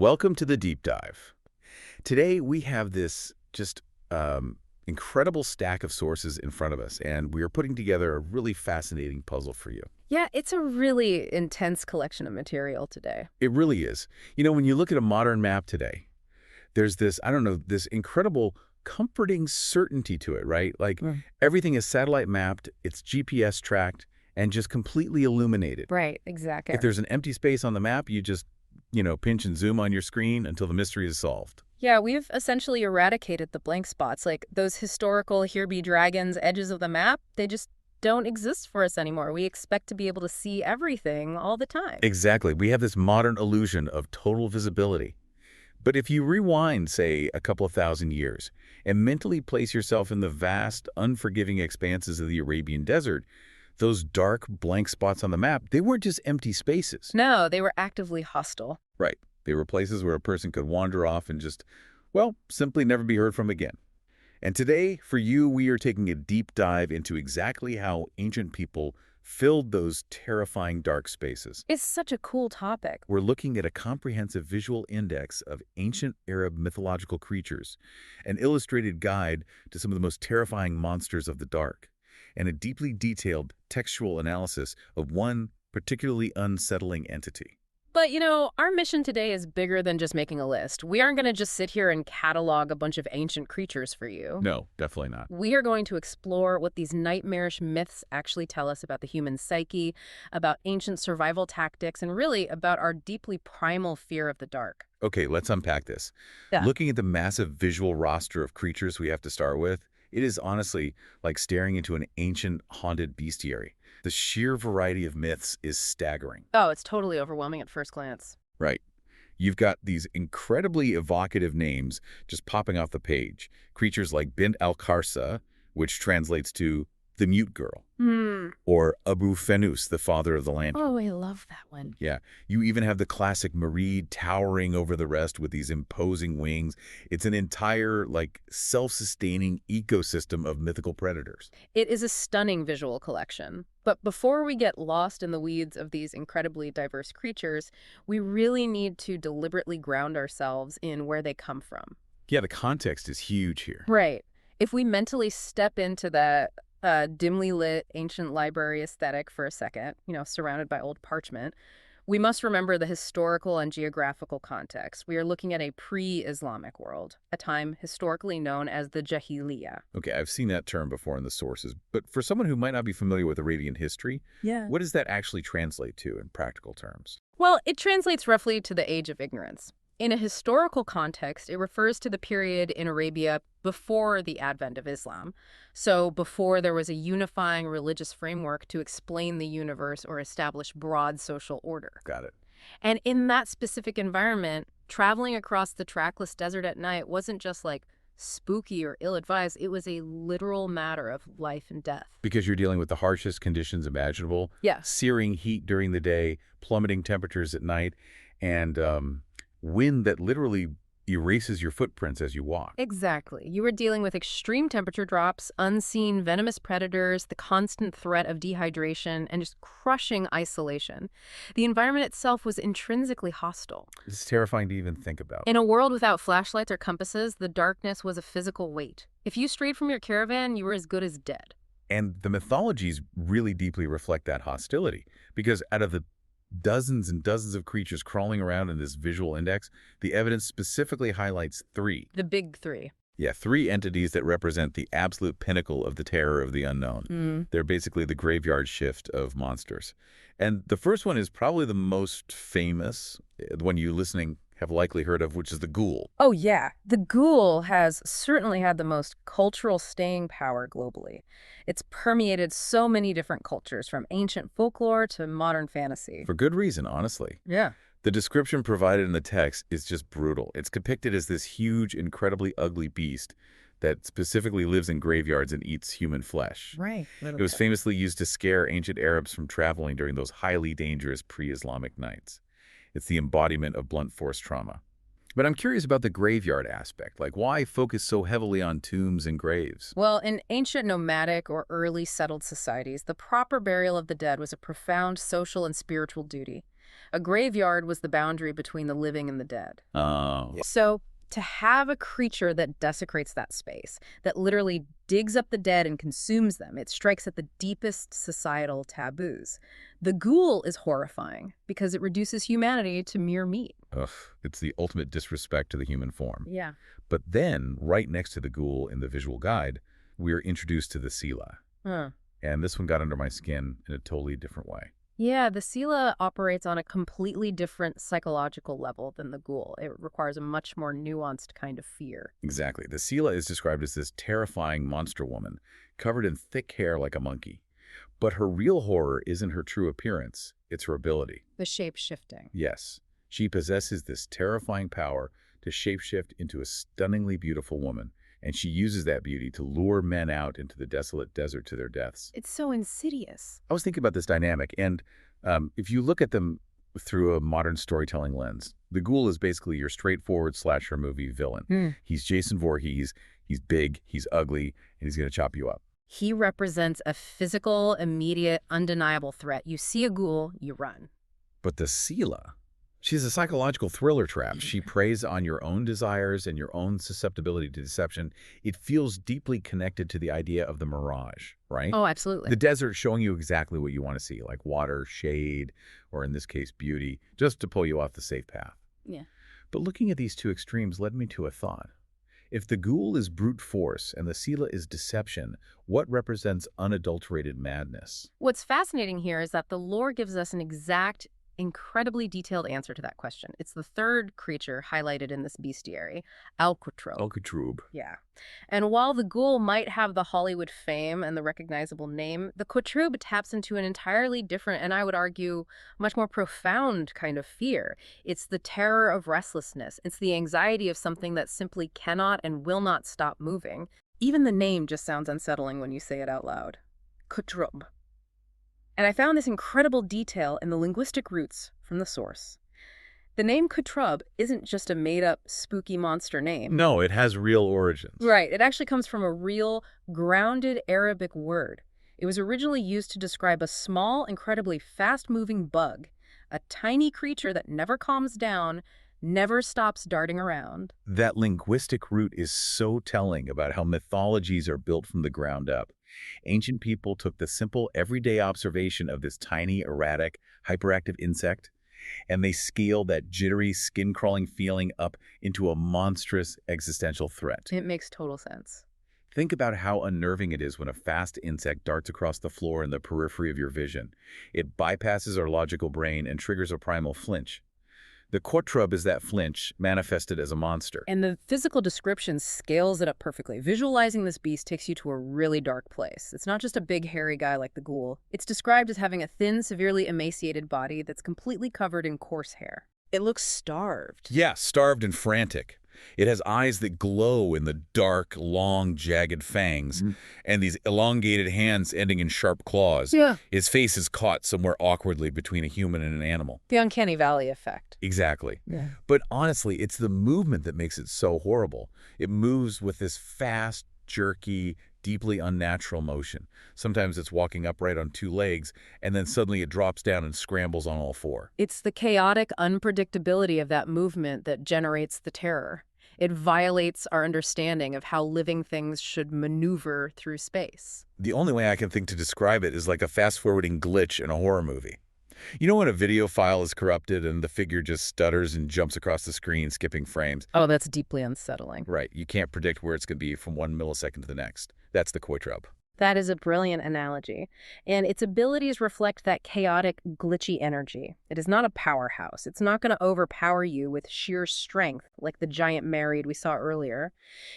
Welcome to the deep dive. Today we have this just incredible stack of sources in front of us, and we are putting together a really fascinating puzzle for you. Yeah, it's a really intense collection of material today. It really is. You know, when you look at a modern map today, there's this, I don't know, this incredible comforting certainty to it, right? Like everything is satellite mapped, it's GPS tracked, and just completely illuminated. Right, exactly. If there's an empty space on the map, you just, pinch and zoom on your screen until the mystery is solved. Yeah, we've essentially eradicated the blank spots. Like those historical here be dragons edges of the map, they just don't exist for us anymore. We expect to be able to see everything all the time. Exactly. We have this modern illusion of total visibility. But if you rewind, say, a couple of thousand years and mentally place yourself in the vast, unforgiving expanses of the Arabian desert, those dark, blank spots on the map, they weren't just empty spaces. No, they were actively hostile. Right. They were places where a person could wander off and just, well, simply never be heard from again. And today, for you, we are taking a deep dive into exactly how ancient people filled those terrifying dark spaces. It's such a cool topic. We're looking at a comprehensive visual index of ancient Arab mythological creatures, an illustrated guide to some of the most terrifying monsters of the dark, and a deeply detailed textual analysis of one particularly unsettling entity. But, our mission today is bigger than just making a list. We aren't going to just sit here and catalog a bunch of ancient creatures for you. No, definitely not. We are going to explore what these nightmarish myths actually tell us about the human psyche, about ancient survival tactics, and really about our deeply primal fear of the dark. Okay, let's unpack this. Yeah. Looking at the massive visual roster of creatures we have to start with, it is honestly like staring into an ancient haunted bestiary. The sheer variety of myths is staggering. Oh, it's totally overwhelming at first glance. Right. You've got these incredibly evocative names just popping off the page. Creatures like Bint al-Qarsa, which translates to the mute girl, or Abu Fenus, the father of the lantern. Oh, I love that one. Yeah. You even have the classic Mareed towering over the rest with these imposing wings. It's an entire, self-sustaining ecosystem of mythical predators. It is a stunning visual collection. But before we get lost in the weeds of these incredibly diverse creatures, we really need to deliberately ground ourselves in where they come from. Yeah, the context is huge here. Right. If we mentally step into that dimly lit ancient library aesthetic for a second, surrounded by old parchment, we must remember the historical and geographical context. We are looking at a pre-Islamic world, a time historically known as the Jahiliyyah. Okay, I've seen that term before in the sources, but for someone who might not be familiar with Arabian history, what does that actually translate to in practical terms? Well, it translates roughly to the age of ignorance. In a historical context, it refers to the period in Arabia before the advent of Islam. So before there was a unifying religious framework to explain the universe or establish broad social order. Got it. And in that specific environment, traveling across the trackless desert at night wasn't just spooky or ill-advised. It was a literal matter of life and death. Because you're dealing with the harshest conditions imaginable. Yeah. Searing heat during the day, plummeting temperatures at night, and wind that literally erases your footprints as you walk. Exactly. You were dealing with extreme temperature drops, unseen venomous predators, the constant threat of dehydration, and just crushing isolation. The environment itself was intrinsically hostile. It's terrifying to even think about. In a world without flashlights or compasses, the darkness was a physical weight. If you strayed from your caravan, you were as good as dead. And the mythologies really deeply reflect that hostility, because out of the dozens and dozens of creatures crawling around in this visual index, the evidence specifically highlights three. The big three. Yeah, three entities that represent the absolute pinnacle of the terror of the unknown. They're basically the graveyard shift of monsters. And the first one is probably the most famous, the one you listening have likely heard of, which is the ghoul. Oh, yeah. The ghoul has certainly had the most cultural staying power globally. It's permeated so many different cultures, from ancient folklore to modern fantasy. For good reason, honestly. Yeah. The description provided in the text is just brutal. It's depicted as this huge, incredibly ugly beast that specifically lives in graveyards and eats human flesh. Right. It was famously used to scare ancient Arabs from traveling during those highly dangerous pre-Islamic nights. It's the embodiment of blunt force trauma. But I'm curious about the graveyard aspect. Why focus so heavily on tombs and graves? Well, in ancient nomadic or early settled societies, the proper burial of the dead was a profound social and spiritual duty. A graveyard was the boundary between the living and the dead. Oh. So to have a creature that desecrates that space, that literally digs up the dead and consumes them, it strikes at the deepest societal taboos. The ghoul is horrifying because it reduces humanity to mere meat. Ugh, it's the ultimate disrespect to the human form. Yeah. But then, right next to the ghoul in the visual guide, we're introduced to the Sila. Huh. And this one got under my skin in a totally different way. Yeah, the Sila operates on a completely different psychological level than the ghoul. It requires a much more nuanced kind of fear. Exactly. The Sila is described as this terrifying monster woman, covered in thick hair like a monkey. But her real horror isn't her true appearance, it's her ability. The shape-shifting. Yes, she possesses this terrifying power to shapeshift into a stunningly beautiful woman, and she uses that beauty to lure men out into the desolate desert to their deaths. It's so insidious. I was thinking about this dynamic, and if you look at them through a modern storytelling lens, the ghoul is basically your straightforward slasher movie villain. He's Jason Voorhees, he's big, he's ugly, and he's going to chop you up. He represents a physical, immediate, undeniable threat. You see a ghoul, you run. But the Sila, she's a psychological thriller trap. She preys on your own desires and your own susceptibility to deception. It feels deeply connected to the idea of the mirage, right? Oh, absolutely. The desert showing you exactly what you want to see, like water, shade, or in this case, beauty, just to pull you off the safe path. Yeah. But looking at these two extremes led me to a thought. If the ghoul is brute force and the Sila is deception, what represents unadulterated madness? What's fascinating here is that the lore gives us an exact, incredibly detailed answer to that question. It's the third creature highlighted in this bestiary, القطرب. Qutrab. Yeah. And while the ghoul might have the Hollywood fame and the recognizable name, the Qutrab taps into an entirely different, and I would argue, much more profound kind of fear. It's the terror of restlessness. It's the anxiety of something that simply cannot and will not stop moving. Even the name just sounds unsettling when you say it out loud. Qutrab. And I found this incredible detail in the linguistic roots from the source. The name Qutrab isn't just a made-up, spooky monster name. No, it has real origins. Right. It actually comes from a real, grounded Arabic word. It was originally used to describe a small, incredibly fast-moving bug, a tiny creature that never calms down, never stops darting around. That linguistic root is so telling about how mythologies are built from the ground up. Ancient people took the simple, everyday observation of this tiny, erratic, hyperactive insect, and they scaled that jittery, skin-crawling feeling up into a monstrous existential threat. It makes total sense. Think about how unnerving it is when a fast insect darts across the floor in the periphery of your vision. It bypasses our logical brain and triggers a primal flinch. The Qutrab is that flinch, manifested as a monster. And the physical description scales it up perfectly. Visualizing this beast takes you to a really dark place. It's not just a big, hairy guy like the ghoul. It's described as having a thin, severely emaciated body that's completely covered in coarse hair. It looks starved. Yeah, starved and frantic. It has eyes that glow in the dark, long, jagged fangs, and these elongated hands ending in sharp claws. Yeah. His face is caught somewhere awkwardly between a human and an animal. The uncanny valley effect. Exactly. Yeah. But honestly, it's the movement that makes it so horrible. It moves with this fast, jerky, deeply unnatural motion. Sometimes it's walking upright on two legs, and then suddenly it drops down and scrambles on all four. It's the chaotic unpredictability of that movement that generates the terror. It violates our understanding of how living things should maneuver through space. The only way I can think to describe it is like a fast-forwarding glitch in a horror movie. You know when a video file is corrupted and the figure just stutters and jumps across the screen, skipping frames? Oh, that's deeply unsettling. Right. You can't predict where it's going to be from 1 millisecond to the next. That's the Qutrab. That is a brilliant analogy. And its abilities reflect that chaotic, glitchy energy. It is not a powerhouse. It's not going to overpower you with sheer strength like the giant Mareid we saw earlier.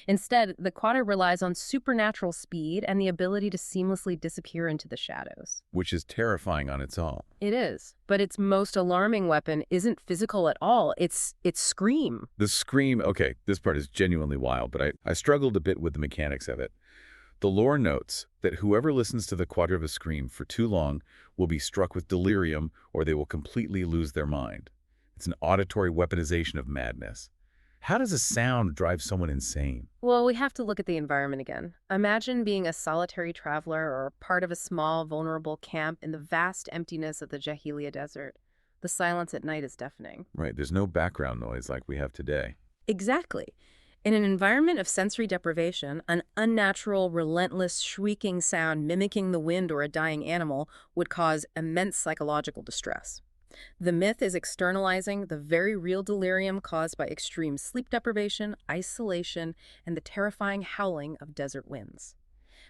Instead, the Qutrab relies on supernatural speed and the ability to seamlessly disappear into the shadows. Which is terrifying on its own. It is. But its most alarming weapon isn't physical at all. It's scream. The scream, okay, this part is genuinely wild, but I struggled a bit with the mechanics of it. The lore notes that whoever listens to the Qutrab scream for too long will be struck with delirium or they will completely lose their mind. It's an auditory weaponization of madness. How does a sound drive someone insane? Well, we have to look at the environment again. Imagine being a solitary traveler or part of a small, vulnerable camp in the vast emptiness of the Jahiliya desert. The silence at night is deafening. Right, there's no background noise like we have today. Exactly. In an environment of sensory deprivation, an unnatural, relentless, shrieking sound mimicking the wind or a dying animal would cause immense psychological distress. The myth is externalizing the very real delirium caused by extreme sleep deprivation, isolation, and the terrifying howling of desert winds.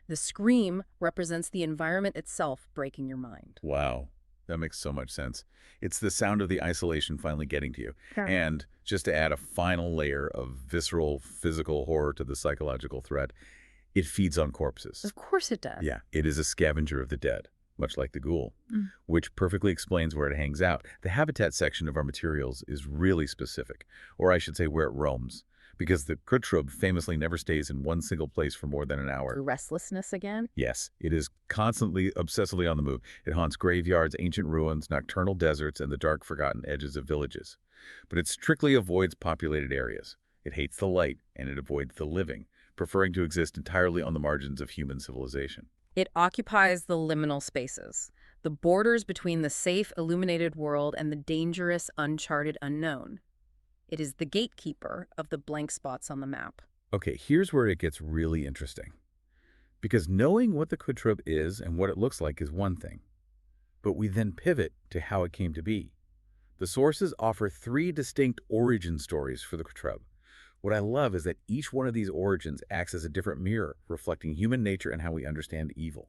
The scream represents the environment itself breaking your mind. Wow, that makes so much sense. It's the sound of the isolation finally getting to you. Sure. And just to add a final layer of visceral, physical horror to the psychological threat, it feeds on corpses. Of course it does. Yeah, it is a scavenger of the dead, much like the ghoul, which perfectly explains where it hangs out. The habitat section of our materials is really specific, or I should say where it roams, because the Qutrab famously never stays in one single place for more than an hour. Restlessness again? Yes, it is constantly, obsessively on the move. It haunts graveyards, ancient ruins, nocturnal deserts, and the dark, forgotten edges of villages. But it strictly avoids populated areas. It hates the light, and it avoids the living, preferring to exist entirely on the margins of human civilization. It occupies the liminal spaces, the borders between the safe, illuminated world and the dangerous, uncharted unknown. It is the gatekeeper of the blank spots on the map. Okay, here's where it gets really interesting. Because knowing what the Qutrab is and what it looks like is one thing. But we then pivot to how it came to be. The sources offer 3 distinct origin stories for the Qutrab. What I love is that each one of these origins acts as a different mirror, reflecting human nature and how we understand evil.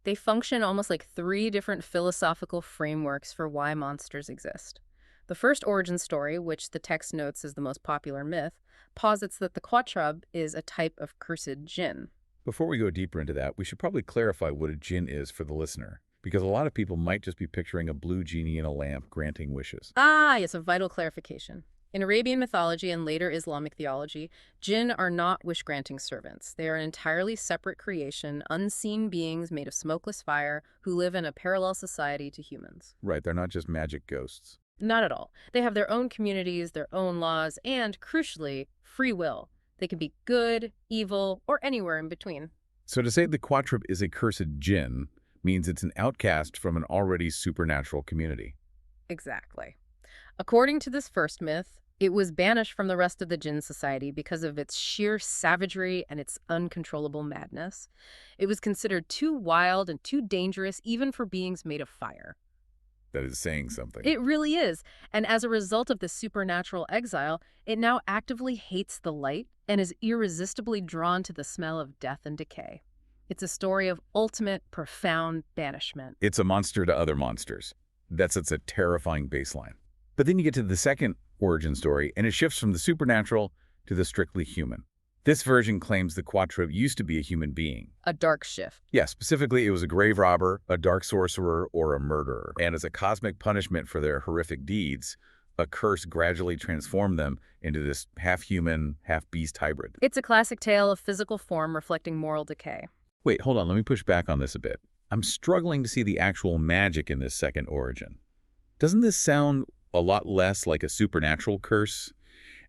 They function almost like 3 different philosophical frameworks for why monsters exist. The first origin story, which the text notes as the most popular myth, posits that the Qutrab is a type of cursed Jinn. Before we go deeper into that, we should probably clarify what a Jinn is for the listener, because a lot of people might just be picturing a blue genie in a lamp granting wishes. Ah, yes, a vital clarification. In Arabian mythology and later Islamic theology, Jinn are not wish-granting servants. They are an entirely separate creation, unseen beings made of smokeless fire who live in a parallel society to humans. Right, they're not just magic ghosts. Not at all. They have their own communities, their own laws, and, crucially, free will. They can be good, evil, or anywhere in between. So to say the Qutrab is a cursed Jinn means it's an outcast from an already supernatural community. Exactly. According to this first myth, it was banished from the rest of the Jinn society because of its sheer savagery and its uncontrollable madness. It was considered too wild and too dangerous even for beings made of fire. That is saying something. It really is. And as a result of this supernatural exile, it now actively hates the light and is irresistibly drawn to the smell of death and decay. It's a story of ultimate, profound banishment. It's a monster to other monsters. It's a terrifying baseline. But then you get to the second origin story, and it shifts from the supernatural to the strictly human. This version claims the Qutrab used to be a human being. A dark shift. Yeah, specifically, it was a grave robber, a dark sorcerer, or a murderer. And as a cosmic punishment for their horrific deeds, a curse gradually transformed them into this half-human, half-beast hybrid. It's a classic tale of physical form reflecting moral decay. Wait, hold on, let me push back on this a bit. I'm struggling to see the actual magic in this second origin. Doesn't this sound a lot less like a supernatural curse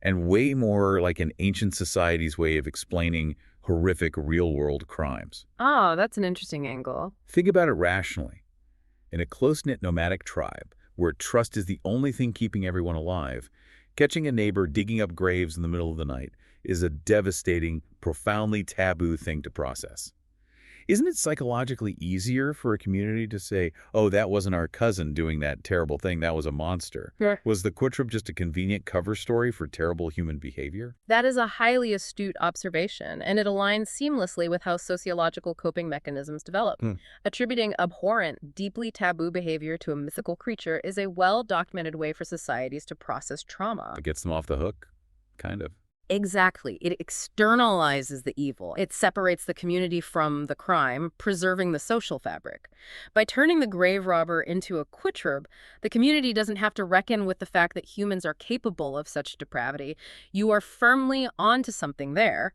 and way more like an ancient society's way of explaining horrific real-world crimes? Oh, that's an interesting angle. Think about it rationally. In a close-knit nomadic tribe, where trust is the only thing keeping everyone alive, catching a neighbor digging up graves in the middle of the night is a devastating, profoundly taboo thing to process. Isn't it psychologically easier for a community to say, oh, that wasn't our cousin doing that terrible thing, that was a monster? Sure. Was the Qutrab just a convenient cover story for terrible human behavior? That is a highly astute observation, and it aligns seamlessly with how sociological coping mechanisms develop. Attributing abhorrent, deeply taboo behavior to a mythical creature is a well-documented way for societies to process trauma. It gets them off the hook? Kind of. Exactly. It externalizes the evil. It separates the community from the crime, preserving the social fabric. By turning the grave robber into a Qutrab, the community doesn't have to reckon with the fact that humans are capable of such depravity. You are firmly onto something there.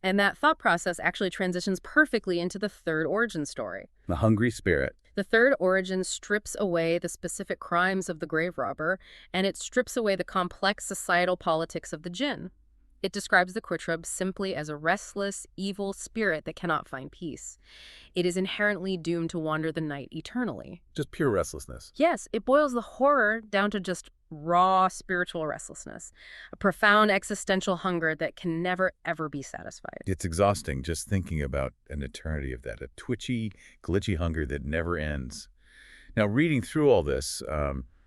And that thought process actually transitions perfectly into the third origin story. The hungry spirit. The third origin strips away the specific crimes of the grave robber, and it strips away the complex societal politics of the Jinn. It describes the Qutrab simply as a restless, evil spirit that cannot find peace. It is inherently doomed to wander the night eternally. Just pure restlessness. Yes, it boils the horror down to just raw spiritual restlessness, a profound existential hunger that can never, ever be satisfied. It's exhausting just thinking about an eternity of that, a twitchy, glitchy hunger that never ends. Now, reading through all this,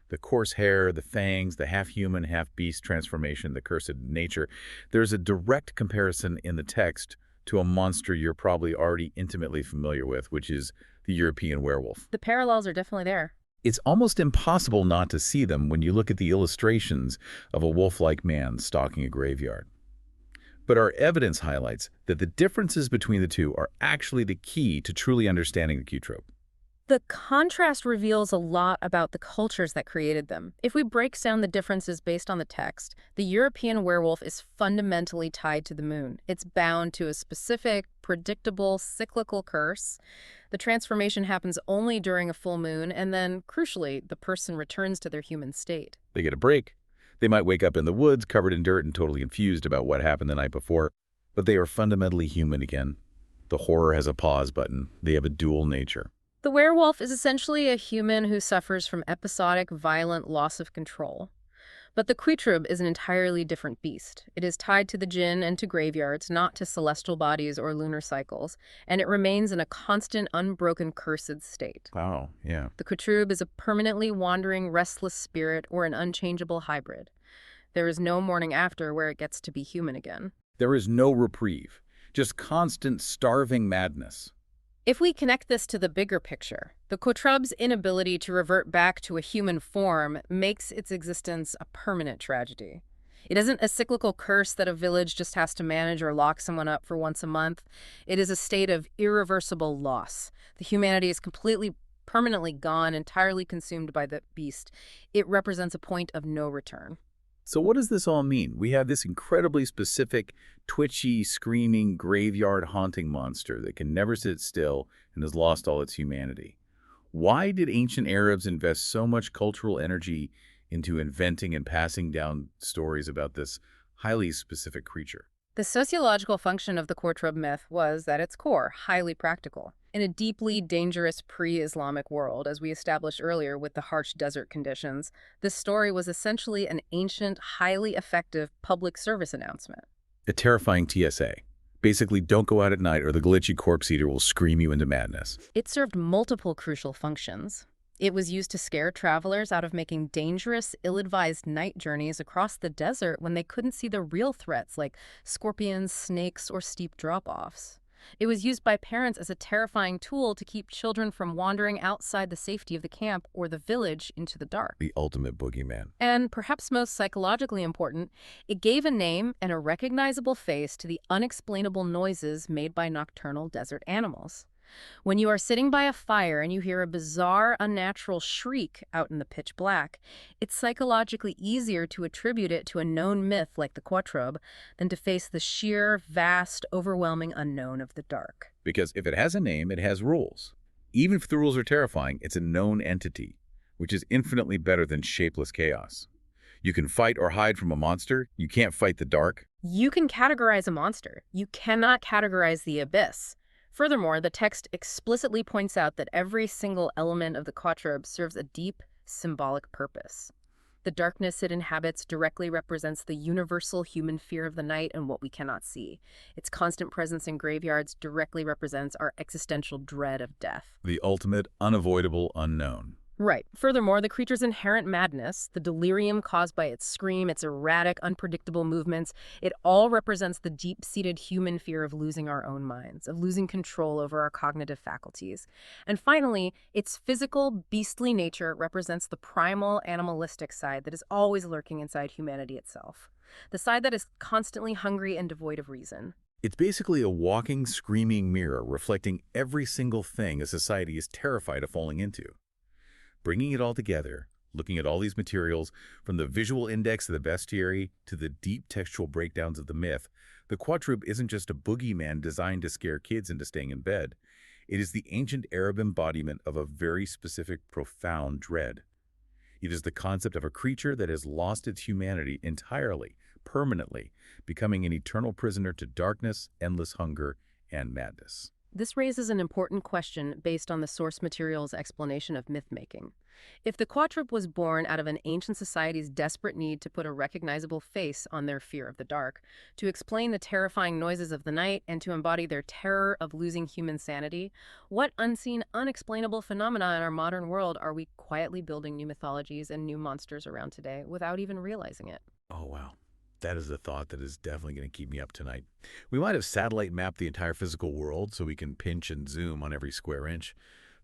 the coarse hair, the fangs, the half-human, half-beast transformation, the cursed nature, there's a direct comparison in the text to a monster you're probably already intimately familiar with, which is the European werewolf. The parallels are definitely there. It's almost impossible not to see them when you look at the illustrations of a wolf-like man stalking a graveyard. But our evidence highlights that the differences between the two are actually the key to truly understanding the Qutrab. The contrast reveals a lot about the cultures that created them. If we break down the differences based on the text, the European werewolf is fundamentally tied to the moon. It's bound to a specific, predictable, cyclical curse. The transformation happens only during a full moon, and then, crucially, the person returns to their human state. They get a break. They might wake up in the woods covered in dirt and totally confused about what happened the night before, but they are fundamentally human again. The horror has a pause button. They have a dual nature. The werewolf is essentially a human who suffers from episodic, violent loss of control. But the Qutrab is an entirely different beast. It is tied to the Jinn and to graveyards, not to celestial bodies or lunar cycles, and it remains in a constant, unbroken, cursed state. Wow, yeah. The Qutrab is a permanently wandering, restless spirit or an unchangeable hybrid. There is no morning after where it gets to be human again. There is no reprieve, just constant, starving madness. If we connect this to the bigger picture, the Qutrab's inability to revert back to a human form makes its existence a permanent tragedy. It isn't a cyclical curse that a village just has to manage or lock someone up for once a month. It is a state of irreversible loss. The humanity is completely, permanently gone, entirely consumed by the beast. It represents a point of no return. So what does this all mean? We have this incredibly specific, twitchy, screaming, graveyard-haunting monster that can never sit still and has lost all its humanity. Why did ancient Arabs invest so much cultural energy into inventing and passing down stories about this highly specific creature? The sociological function of the Qutrab myth was, at its core, highly practical. In a deeply dangerous pre-Islamic world, as we established earlier with the harsh desert conditions, this story was essentially an ancient, highly effective public service announcement. A terrifying TSA. Basically, don't go out at night or the glitchy corpse eater will scream you into madness. It served multiple crucial functions. It was used to scare travelers out of making dangerous, ill-advised night journeys across the desert when they couldn't see the real threats like scorpions, snakes, or steep drop-offs. It was used by parents as a terrifying tool to keep children from wandering outside the safety of the camp or the village into the dark. The ultimate boogeyman. And perhaps most psychologically important, it gave a name and a recognizable face to the unexplainable noises made by nocturnal desert animals. When you are sitting by a fire and you hear a bizarre, unnatural shriek out in the pitch black, it's psychologically easier to attribute it to a known myth like the Qutrab than to face the sheer, vast, overwhelming unknown of the dark. Because if it has a name, it has rules. Even if the rules are terrifying, it's a known entity, which is infinitely better than shapeless chaos. You can fight or hide from a monster. You can't fight the dark. You can categorize a monster. You cannot categorize the abyss. Furthermore, the text explicitly points out that every single element of the Qutrab serves a deep, symbolic purpose. The darkness it inhabits directly represents the universal human fear of the night and what we cannot see. Its constant presence in graveyards directly represents our existential dread of death. The ultimate, unavoidable unknown. Right. Furthermore, the creature's inherent madness, the delirium caused by its scream, its erratic, unpredictable movements, it all represents the deep-seated human fear of losing our own minds, of losing control over our cognitive faculties. And finally, its physical, beastly nature represents the primal, animalistic side that is always lurking inside humanity itself. The side that is constantly hungry and devoid of reason. It's basically a walking, screaming mirror reflecting every single thing a society is terrified of falling into. Bringing it all together, looking at all these materials, from the visual index of the bestiary to the deep textual breakdowns of the myth, the Qutrab isn't just a boogeyman designed to scare kids into staying in bed. It is the ancient Arab embodiment of a very specific, profound dread. It is the concept of a creature that has lost its humanity entirely permanently, becoming an eternal prisoner to darkness, endless hunger, and madness. This raises an important question based on the source material's explanation of myth-making. If the Qutrab was born out of an ancient society's desperate need to put a recognizable face on their fear of the dark, to explain the terrifying noises of the night, and to embody their terror of losing human sanity, what unseen, unexplainable phenomena in our modern world are we quietly building new mythologies and new monsters around today without even realizing it? Oh, wow. That is a thought that is definitely going to keep me up tonight. We might have satellite mapped the entire physical world so we can pinch and zoom on every square inch,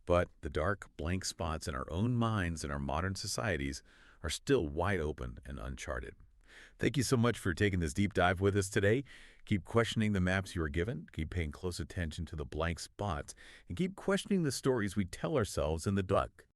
but the dark, blank spots in our own minds and our modern societies are still wide open and uncharted. Thank you so much for taking this deep dive with us today. Keep questioning the maps you are given, keep paying close attention to the blank spots, and keep questioning the stories we tell ourselves in the dark.